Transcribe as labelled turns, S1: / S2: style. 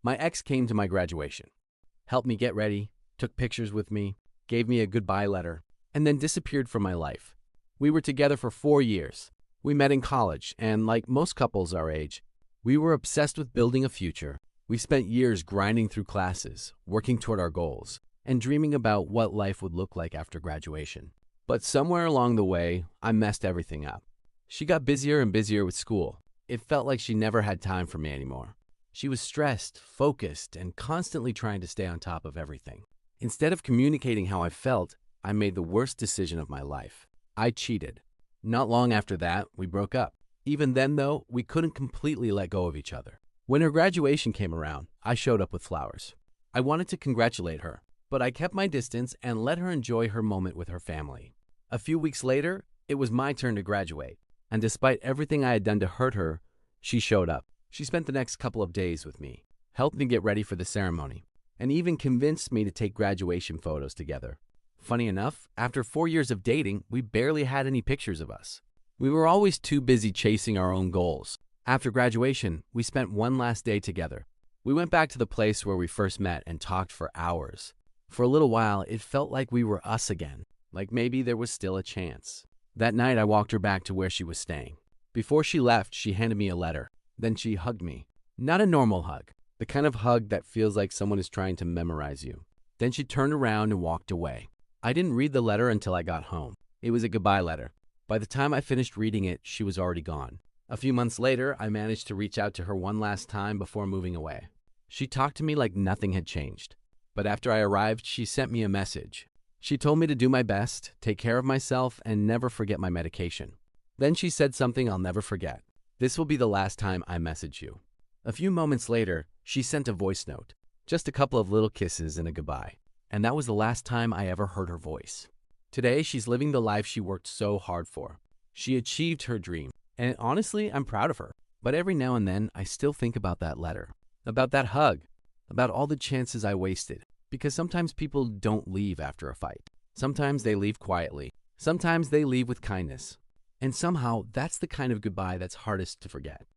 S1: My ex came to my graduation, helped me get ready, took pictures with me, gave me a goodbye letter, and then disappeared from my life. We were together for 4 years. We met in college, and like most couples our age, we were obsessed with building a future. We spent years grinding through classes, working toward our goals, and dreaming about what life would look like after graduation. But somewhere along the way, I messed everything up. She got busier and busier with school. It felt like she never had time for me anymore. She was stressed, focused, and constantly trying to stay on top of everything. Instead of communicating how I felt, I made the worst decision of my life. I cheated. Not long after that, we broke up. Even then, though, we couldn't completely let go of each other. When her graduation came around, I showed up with flowers. I wanted to congratulate her, but I kept my distance and let her enjoy her moment with her family. A few weeks later, it was my turn to graduate, and despite everything I had done to hurt her, she showed up. She spent the next couple of days with me, helped me get ready for the ceremony, and even convinced me to take graduation photos together. Funny enough, after 4 years of dating, we barely had any pictures of us. We were always too busy chasing our own goals. After graduation, we spent one last day together. We went back to the place where we first met and talked for hours. For a little while, it felt like we were us again, like maybe there was still a chance. That night, I walked her back to where she was staying. Before she left, she handed me a letter. Then she hugged me. Not a normal hug, the kind of hug that feels like someone is trying to memorize you. Then she turned around and walked away. I didn't read the letter until I got home. It was a goodbye letter. By the time I finished reading it, she was already gone. A few months later, I managed to reach out to her one last time before moving away. She talked to me like nothing had changed. But after I arrived, she sent me a message. She told me to do my best, take care of myself, and never forget my medication. Then she said something I'll never forget. This will be the last time I message you. A few moments later, she sent a voice note. Just a couple of little kisses and a goodbye. And that was the last time I ever heard her voice. Today, she's living the life she worked so hard for. She achieved her dream. And honestly, I'm proud of her. But every now and then, I still think about that letter, about that hug, about all the chances I wasted. Because sometimes people don't leave after a fight. Sometimes they leave quietly. Sometimes they leave with kindness. And somehow, that's the kind of goodbye that's hardest to forget.